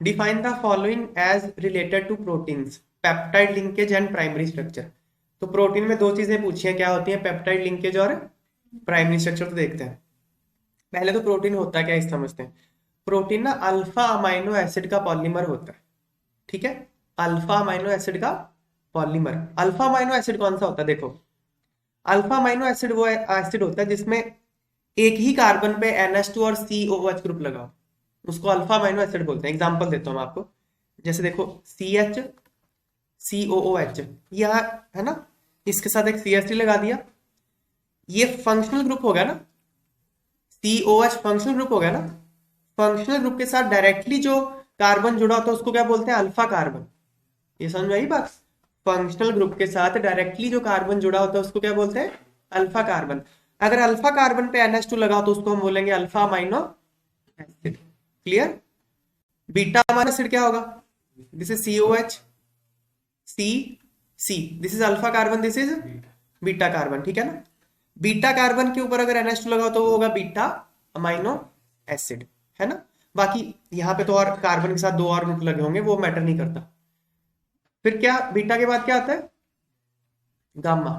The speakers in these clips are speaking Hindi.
Define the following as related to proteins, peptide linkage and primary structure. तो प्रोटीन में दो चीजें पूछी हैं, क्या होती हैं? पेप्टाइड लिंकेज और प्राइमरी स्ट्रक्चर। तो देखते हैं पहले तो प्रोटीन होता है क्या, इस समझते हैं। प्रोटीन ना अल्फा अमाइनो एसिड का पॉलीमर होता है, ठीक है। अल्फा अमाइनो एसिड का पॉलीमर। अल्फा अमाइनो एसिड कौन सा होता है? देखो, अल्फा अमाइनो एसिड वो एसिड होता है जिसमें एक ही कार्बन पे NH2 और COOH ग्रुप लगा हो, उसको अल्फा अमाइनो एसिड बोलते हैं। एग्जांपल देता हूं मैं आपको, जैसे देखो CH COOH, यह है ना, इसके साथ एक CH3 लगा दिया, ये फंक्शनल ग्रुप हो गया ना। COH फंक्शनल ग्रुप हो गया ना। फंक्शनल ग्रुप के साथ डायरेक्टली जो कार्बन जुड़ा होता है उसको क्या बोलते हैं? Alpha carbon. ये समझ में आई बात? फंक्शनल ग्रुप के साथ डायरेक्टली जो कार्बन जुड़ा होता है उसको क्या बोलते हैं? Alpha carbon. अगर अल्फा कार्बन पे NH2 लगा हो तो उसको हम बोलेंगे alpha amino acid. Clear? Beta amino acid क्या होगा? This is COH C C, this is alpha carbon, this is beta carbon, ठीक है ना। बीटा कार्बन के ऊपर अगर NH2 लगा हो तो वो होगा बीटा अमाइनो एसिड, है ना। बाकी यहाँ पे तो और कार्बन के साथ दो और ग्रुप लगे होंगे, वो मैटर नहीं करता। फिर क्या बीटा के बाद क्या आता है? गामा।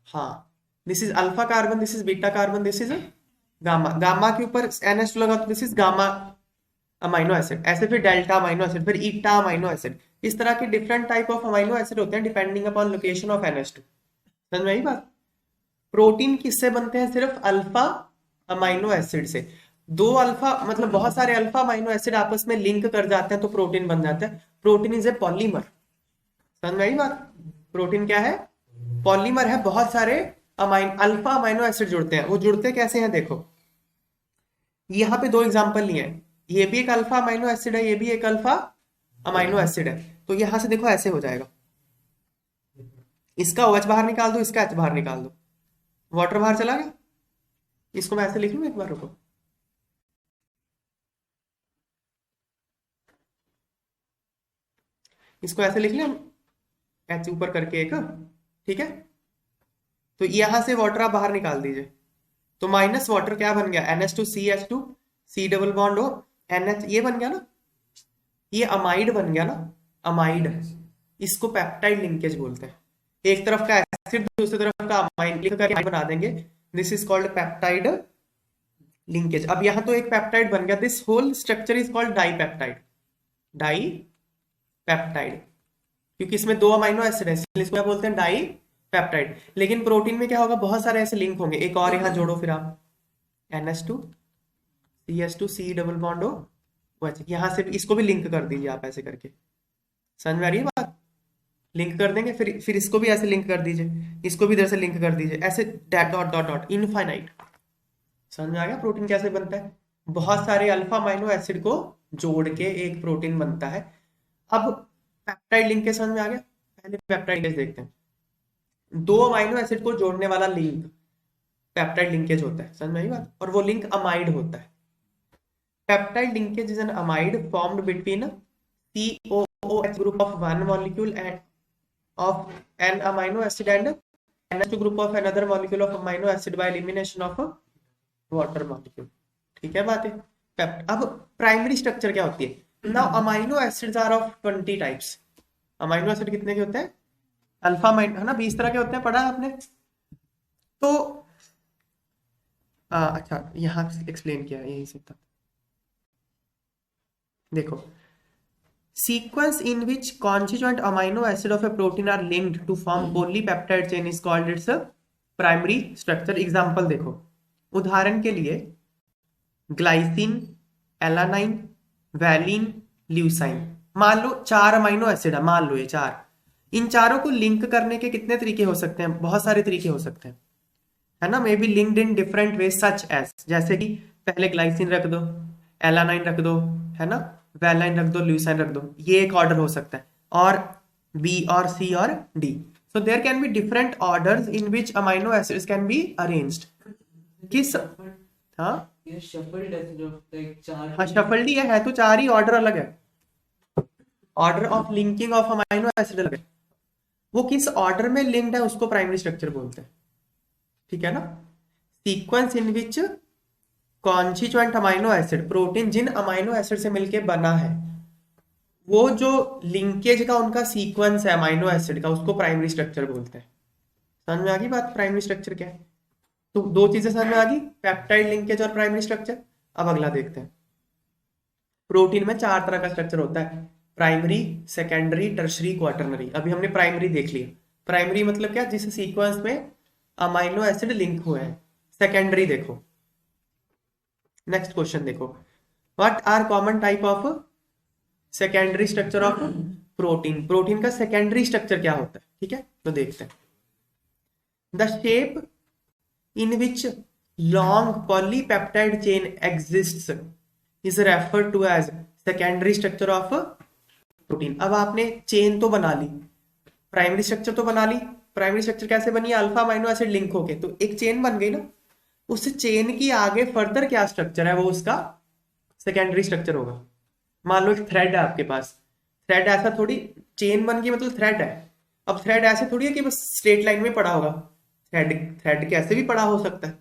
हाँ, this is alpha carbon, this is beta carbon, this is gamma. Gamma के ऊपर NH2 लगा तो this is gamma amino acid. ऐसे फिर डेल्टा अमाइनो एसिड, फिर ईटा अमाइनो एसिड। इस तरह के different type of amino acid होते हैं depending upon location of NH2। समझ में आई बात? प्रोटीन किससे बनते हैं? सिर्फ अल्फा अमाइनो एसिड से। दो अल्फा मतलब बहुत सारे अल्फा अमाइनो एसिड आपस में लिंक कर जाते हैं तो प्रोटीन बन जाता है। Protein is a polymer. समझ में आई बात? प्रोटीन क्या है? पॉलीमर है। बहुत सारे अल्फा अमाइनो एसिड जुड़ते हैं। वो जुड़ते कैसे हैं? देखो, यहाँ पे दो एग्जांपल लिए हैं। ये भी एक अल्फा अमाइनो एसिड है, ये भी एक अल्फा अमाइनो एसिड है। तो यहां से देखो ऐसे हो जाएगा, इसका OH बाहर निकाल दो, इसका H बाहर निकाल दो, वाटर बाहर चला गया। इसको मैं ऐसे लिख लूं, एक बार रुको, इसको ऐसे लिख लें, H ऊपर करके एक, ठीक है। तो यहां से वाटर आप बाहर निकाल दीजिए, तो माइनस वाटर क्या बन गया? NH2CH2, C डबल बॉन्ड हो NH, ये बन गया ना, ये अमाइड बन गया ना, अमाइड। इसको पेप्टाइड लिंकेज बोलते हैं। एक तरफ का एसिड दूसरी तरफ का अमाइड लिख करके बना देंगे, this is called peptide linkage. अब यहां तो एक पेप्टाइड बन गया, this whole structure is called dipeptide. Dipeptide, क्योंकि इसमें दो अमाइनो एसिड है इसलिए इसको क्या बोलते हैं? Die peptide. लेकिन प्रोटीन में क्या होगा? बहुत सारे ऐसे लिंक होंगे। एक और यहां जोड़ो फिर आप, NH2 CH2 C double bond हो, यहां से इसको भी लिंक कर दीजिए आप ऐसे करके। समझ में आ रही है बात? लिंक कर देंगे, फिर इसको भी ऐसे लिंक कर दीजिए, इसको भी इधर से लिंक कर दीजिए, ऐसे dot dot dot dot infinite. समझ में आ गया प्रोटीन कैसे बनता है? बहुत सारे अल्फा अमाइनो एसिड को जोड़ के एक प्रोटीन बनता है। अब पेप्टाइड लिंकेज समझ में आ गया? पहले पेप्टाइड लिंकेज देखते हैं। दो अमाइनो एसिड को जोड़ने वाला लिंक पेप्टाइड लिंकेज होता है। समझ में आई बात? और वो लिंक अमाइड होता है। Peptide linkage is an amide formed between COOH group of one molecule and of an amino acid and NH2 group of another molecule of amino acid by elimination of a water molecule। ठीक है बात है। अब प्राइमरी स्ट्रक्चर क्या होती है? Now amino acids are of 20 types. Amino acid कितने के होते हैं? अल्फा अमाइनो है ना, 20 तरह के होते हैं, पढ़ा आपने। तो अच्छा, यहाँ एक्सप्लेन किया है यही से था। देखो, sequence in which constituent amino acid of a protein are linked to form polypeptide chain is called its primary structure। Example देखो, उदाहरण के लिए ग्लाइसिन, एलानाइन, वैलिन, ल्यूसाइन। मान लो चार अमाइनो एसिड है, मान लो ये चार। इन चारों को लिंक करने के कितने तरीके हो सकते हैं? बहुत सारे तरीके हो सकते हैं, है ना। May be linked in different way such as, जैसे कि पहले ग्लाइसिन रख दो, एलानाइन रख दो, है ना, वैलाइन रख दो, ल्यूसाइन रख दो, ये एक ऑर्डर हो सकता है। और B और C और D, so there can be different orders in which amino acids can be arranged. किस हाँ ये shuffled है जो like चार हाँ, शफल्ड ही है तो चार ही, ऑर्डर अलग है। Order of linking of amino acid अलग है। वो किस ऑर्डर में लिंक्ड है उसको प्राइमरी स्ट्रक्चर बोलते हैं, ठीक है ना। Sequence in which constituent amino acid, protein जिन अमाइनो एसिड से मिलके बना है, वो जो लिंकेज का उनका सीक्वेंस है अमाइनो एसिड का, उसको प्राइमरी स्ट्रक्चर बोलते हैं। समझ में आ गई बात, प्राइमरी स्ट्रक्चर क्या है? तो दो चीजें समझ में आ गई, पेप्टाइड लिंकेज और प्राइमरी स्ट्रक्चर। अब अगला देखते हैं। प्रोटीन में चार तरह का स्ट्रक्चर होता है, प्राइमरी, सेकेंडरी, टर्शरी, क्वाटरनरी। अभी हमने प्राइमरी देख लिया। प्राइमरी मतलब क्या, जिस सीक्वेंस में अमाइनो एसिड लिंक हुए हैं। सेकेंडरी देखो, नेक्स्ट क्वेश्चन देखो, what are common type of secondary structure of protein. Protein का सेकेंडरी स्ट्रक्चर क्या होता है, ठीक है, तो देखते हैं। The shape in which long polypeptide chain exists is referred to as secondary structure of protein। अब आपने चेन तो बना ली, प्राइमरी स्ट्रक्चर तो बना ली। प्राइमरी स्ट्रक्चर कैसे बनी, अल्फा अमाइनो एसिड लिंक होके, तो एक चेन बन गई ना। उस चेन की आगे फर्दर क्या स्ट्रक्चर है, वो उसका सेकेंडरी स्ट्रक्चर होगा। मान लो एक थ्रेड है आपके पास, थ्रेड ऐसा थोड़ी, चेन बन गई मतलब थ्रेड है। अब थ्रेड ऐसे थोड़ी है कि बस स्ट्रेट लाइन में पड़ा होगा, थ्रेड थ्रेड कैसे भी पड़ा हो सकता है।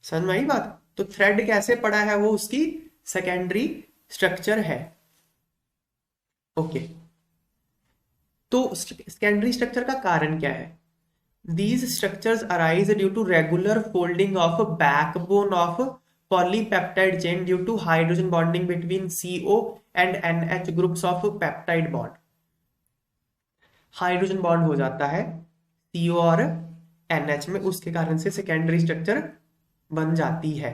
समझ में आई बात? तो थ्रेड कैसे पड़ा है, वो उसकी सेकेंडरी स्ट्रक्चर है। ओके, तो सेकेंडरी स्ट्रक्चर का कारण क्या है? These structures arise due to regular folding of backbone of polypeptide chain due to hydrogen bonding between CO and NH groups of peptide bond. Hydrogen bond हो जाता है CO और NH में, उसके कारण से सेकेंडरी स्ट्रक्चर बन जाती है।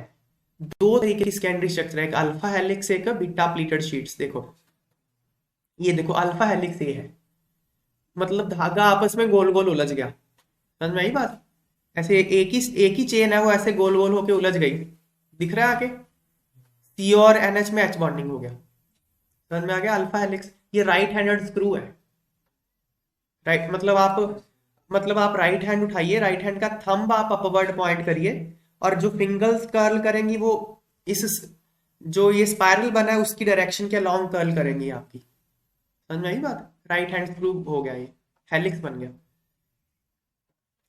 दो तरीके की सेकेंडरी स्ट्रक्चर है, एक अल्फा हेलिक्स, एक बीटा प्लीटेड शीट्स। देखो ये देखो, अल्फा हेलिक्स ये है, मतलब धागा आपस में गोल गोल उलझ गया। समझ में आई बात? ऐसे एक ही चेन है, वो ऐसे गोल गोल होके उलझ गई, दिख रहा है आगे, CO और NH में H बॉन्डिंग हो गया। समझ में आ गया, अल्फा हेलिक्स। ये राइट हैंडेड स्क्रू है, राइट मतलब आप राइट हैंड उठाइए, राइट हैंड का थंब आप अपवर्ड पॉइंट करिए, और जो फिंगर्स कर्ल करेंगी वो इस जो ये स्पाइरल बना है उसकी डायरेक्शन के लॉन्ग कर्ल करेंगी आपकी। समझ में आई बात? राइट हैंड स्क्रू हो गया, ये हेलिक्स बन गया।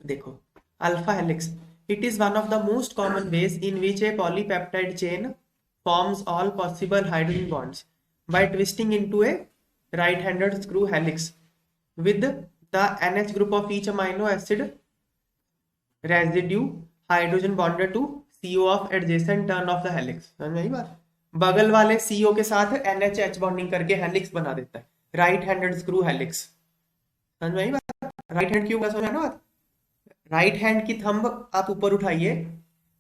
देखो alpha helix, it is one of the most common ways in which a polypeptide chain forms all possible hydrogen bonds by twisting into a right handed screw helix with the NH group of each amino acid residue hydrogen bonded to CO of adjacent turn of the helix। समझ में आई बात? बगल वाले CO के साथ NH बॉन्डिंग करके हेलिक्स बना देता है, राइट हैंडेड स्क्रू हेलिक्स। समझ में आई बात? राइट हैंड क्यों का समझ ना बात? राइट हैंड की थंब आप ऊपर उठाइए,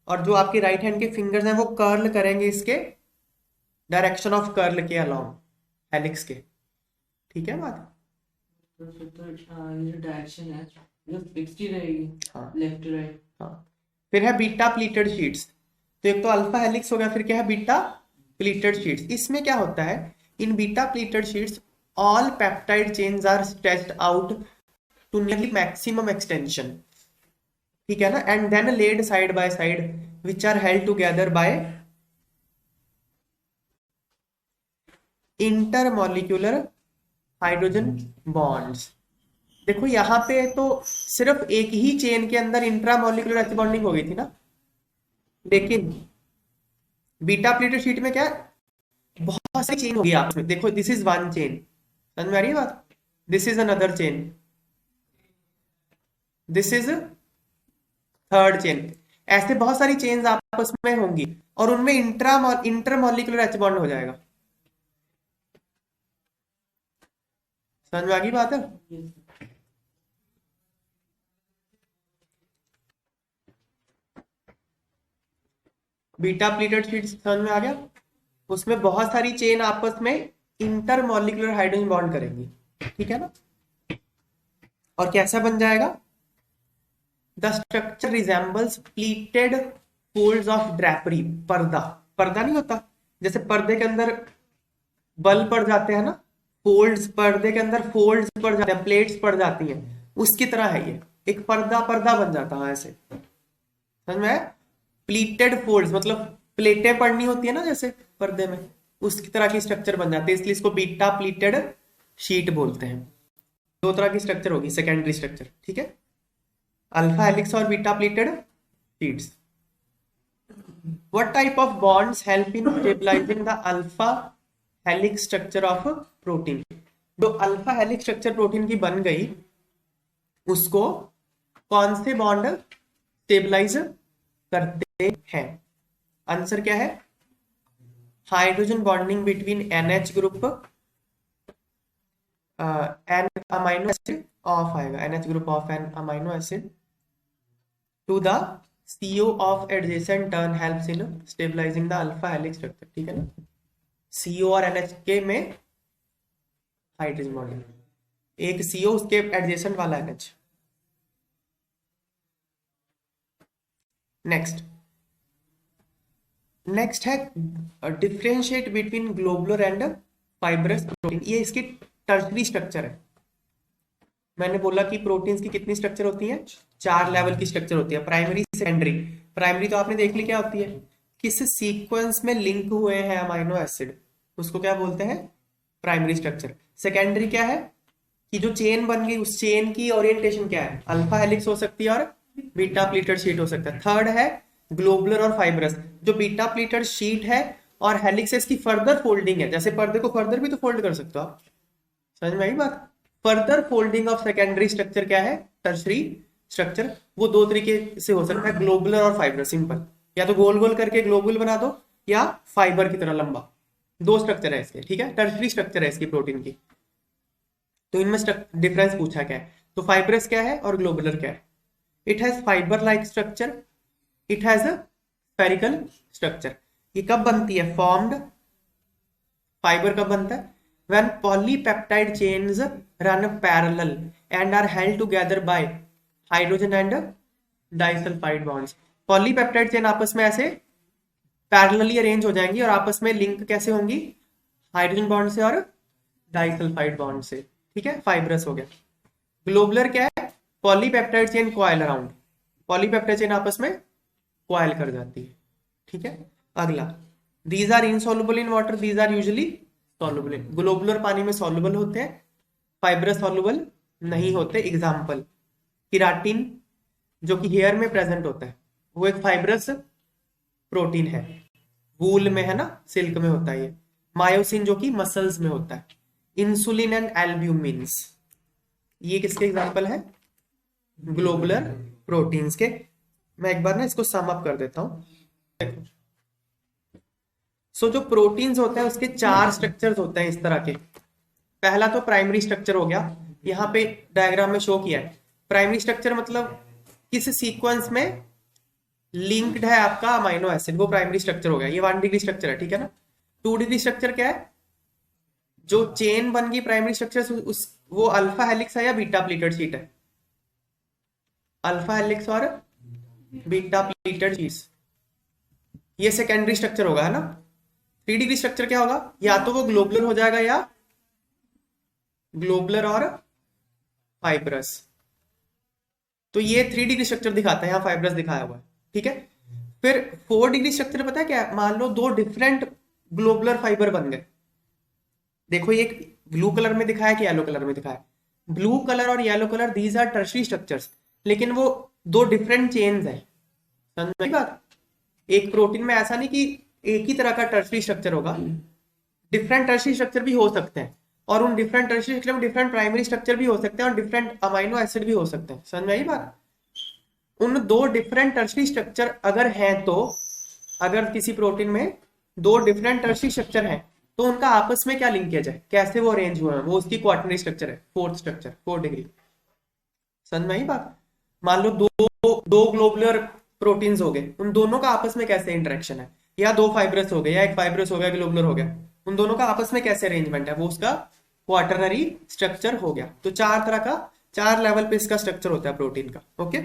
और जो आपके राइट हैंड के फिंगर्स हैं वो कर्ल करेंगे इसके डायरेक्शन ऑफ कर्ल के अलोंग हेलिक्स के। ठीक है बात? तो फिर तो ये जो डायरेक्शन है जो फिक्स्ड ही रहेगी, हाँ लेफ्ट राइट। हाँ। फिर है बीटा प्लीटेड शीट्स। तो एक तो अल्फा हेलिक्स हो गया, फिर क्या है, बीटा प्लीटेड शीट्स। इसमें क्या होता है, in beta pleated sheets all peptide chains are stretched out to nearly maximum extension, ठीक है ना, and then laid side by side which are held together by intermolecular hydrogen bonds. देखो यहाँ पे तो सिर्फ एक ही चेन के अंदर इंट्रामॉलिक्यूलर एच बॉन्डिंग हो गई थी ना, लेकिन बीटा प्लेटेड शीट में क्या है, बहुत सारी चेन होगी आपस में। देखो दिस इज वन चेन, समझ में आ रही है बात? This is another chain, this is third chain. ऐसे बहुत सारी चेन्स आपस में होंगी और उनमें इंटरमॉलिक्यूलर एच बॉन्ड हो जाएगा। समझ में आ गई बात है? बीटा प्लीटेड शीट समझ में आ गया? उसमें बहुत सारी चेन आपस में इंटरमॉलिक्यूलर हाइड्रोजन बॉन्ड करेंगी, ठीक है ना। और कैसा बन जाएगा, the structure resembles pleated folds of drapery. पर्दा, पर्दा नहीं होता जैसे पर्दे के अंदर बल पड़ जाते हैं ना, फोल्ड्स, पर्दे के अंदर फोल्ड्स पड़ जाते हैं, प्लेट्स पड़ जाती हैं, उसकी तरह है ये, एक पर्दा पर्दा बन जाता है ऐसे। समझ में? प्लीटेड फोल्ड्स मतलब प्लेटें पड़नी होती है ना जैसे पर्दे में, उसकी तरह की स्ट्रक्चर बन जाती है, इसलिए इसको बीटा प्लीटेड शीट बोलते हैं। दो तरह की स्ट्रक्चर होगी सेकेंडरी स्ट्रक्चर, ठीक है, अल्फा हेलिक्स और beta pleated sheets. What type of bonds help in stabilising the alpha helix structure of protein? जो अल्फा हेलिक्स स्ट्रक्चर प्रोटीन की बन गई उसको कौन से बॉन्ड स्टेबलाइज करते हैं? आंसर क्या है? Hydrogen bonding between NH group an amino acid of आएगा, NH group of an amino acid to the CO of adjacent turn helps in stabilising the alpha helix structure, ठीक है ना? CO और NH के में हाइड्रोजन बॉन्डिंग, एक CO उसके एडजेसेंट वाला NH। नेक्स्ट है differentiate between globular and fibrous protein. ये इसकी टर्शरी स्ट्रक्चर है। मैंने बोला कि प्रोटीन्स की कितनी स्ट्रक्चर होती है? 4 लेवल की स्ट्रक्चर होती है, प्राइमरी सेकेंडरी। प्राइमरी तो आपने देख ली क्या होती है, किस सीक्वेंस में लिंक हुए हैं अमाइनो एसिड, उसको क्या बोलते हैं? Primary structure. सेकेंडरी क्या है कि जो चेन बन गई उस चेन की ओरिएंटेशन क्या है? अल्फा हेलिक्स हो सकती है और बीटा प्लीटेड शीट हो सकता है। थर्ड है ग्लोबुलर और फाइब्रस। जो बीटा प्लीटेड शीट है और हेलिक्स इसकी फर्दर फोल्डिंग है, जैसे पर्दे को फर्दर भी तो फोल्ड कर सकते हो आप, समझ में आई बात? Further folding of secondary structure क्या है? Tertiary structure. वो दो तरीके से हो सकता है, ग्लोबुलर और फाइब्रस। सिंपल, या तो गोल गोल करके ग्लोबुल बना दो या फाइबर की तरह लंबा। दो स्ट्रक्चर है इसके, ठीक है? टर्शरी स्ट्रक्चर है इसकी प्रोटीन की। तो इनमें डिफरेंस पूछा क्या है, तो फाइब्रस क्या है और ग्लोबुलर क्या है? It has fibre like structure, it has a spherical structure. ये कब बनती है? फॉर्म्ड। फाइबर कब बनता है? when polypeptide chains run parallel and are held together by hydrogen and disulfide bonds। Polypeptide chain आपस में ऐसे पैरेलली अरेंज हो जाएंगी और आपस में लिंक कैसे होंगी? हाइड्रोजन बॉन्ड से और डाइसल्फाइड बॉन्ड से, ठीक है? फाइब्रस हो गया। ग्लोबुलर क्या है? Polypeptide chain coil around, polypeptide chain आपस में कॉइल कर जाती है, ठीक है? अगला, these are insoluble in water, these are usually soluble in। Globular पानी में soluble होते हैं, फाइब्रस soluble नहीं होते। एग्जाम्पल, केराटिन जो कि हेयर में प्रेजेंट होता है, वो एक फाइब्रस प्रोटीन है। वूल में है ना, सिल्क में होता है ये। मायोसिन जो कि मसल्स में होता है। इंसुलिन एंड एल्ब्यूमिन्स, ये किसके एग्जाम्पल है? ग्लोबुलर प्रोटीन्स के। मैं एक बार ना इसको सम अप कर देता हूं। सो जो प्रोटीन्स होते हैं उसके 4 स्ट्रक्चर्स होते हैं इस तरह के। पहला तो प्राइमरी स्ट्रक्चर हो गया, यहाँ पे डायग्राम में शो किया है। प्राइमरी स्ट्रक्चर मतलब किस सीक्वेंस में लिंक्ड है आपका अमाइनो एसिड, वो प्राइमरी स्ट्रक्चर हो गया। ये 1 डिग्री स्ट्रक्चर है, ठीक है ना? 2 डिग्री स्ट्रक्चर क्या है? जो चेन बन गई प्राइमरी स्ट्रक्चर उस वो अल्फा हेलिक्स है या बीटा प्लीटेड शीट है? अल्फा हेलिक्स और बीटा प्लीटेड शीट्स। ये सेकेंडरी स्ट्रक्चर होगा, है ना? 3 डिग्री स्ट्रक्चर क्या होगा? या तो वो ग्लोबुलर हो जाएगा या ग्लोबुलर और फाइब्रस। तो ये 3 डिग्री स्ट्रक्चर दिखाता है, यहाँ फाइब्रस दिखाया हुआ है, ठीक है? फिर 4 डिग्री स्ट्रक्चर पता है क्या? मान लो 2 डिफरेंट ग्लोबुलर फाइबर बन गए। देखो ये ब्लू कलर में दिखाया कि येलो कलर में दिखाया? ब्लू कलर और yellow colour, these are tertiary structures, लेकिन वो 2 डिफरेंट चेन्स है। समझ में बात? एक प्रोटीन में ऐसा नहीं कि एक ही तरह का टर्शरी स्ट्रक्चर होगा, डिफरेंट टर्शरी स्ट्रक्चर भी हो सकते हैं, और उन डिफरेंट टर्शरी स्ट्रक्चर में डिफरेंट प्राइमरी स्ट्रक्चर भी हो सकते हैं और डिफरेंट अमाइनो एसिड भी हो सकते हैं। समझ में आई बात? उन 2 डिफरेंट टर्शरी स्ट्रक्चर अगर हैं, तो अगर किसी प्रोटीन में 2 डिफरेंट टर्शरी स्ट्रक्चर हैं तो उनका आपस में क्या लिंकेज है, कैसे वो अरेंज हुए हैं, वो उसकी क्वाटरनरी स्ट्रक्चर है, 4th स्ट्रक्चर, 4 डिग्री। समझ में आई बात? मान लो दो ग्लोबुलर प्रोटीन्स हो गए, उन दोनों का आपस में कैसे इंटरेक्शन है, या 2 फाइब्रस हो गए, या एक फाइब्रस हो गया, ग्लोबुलर हो गया, उन दोनों का आपस में कैसे अरेंजमेंट है, वो उसका क्वाटरनरी स्ट्रक्चर हो गया। तो 4 तरह का, 4 लेवल पे इसका स्ट्रक्चर होता है प्रोटीन का। ओके।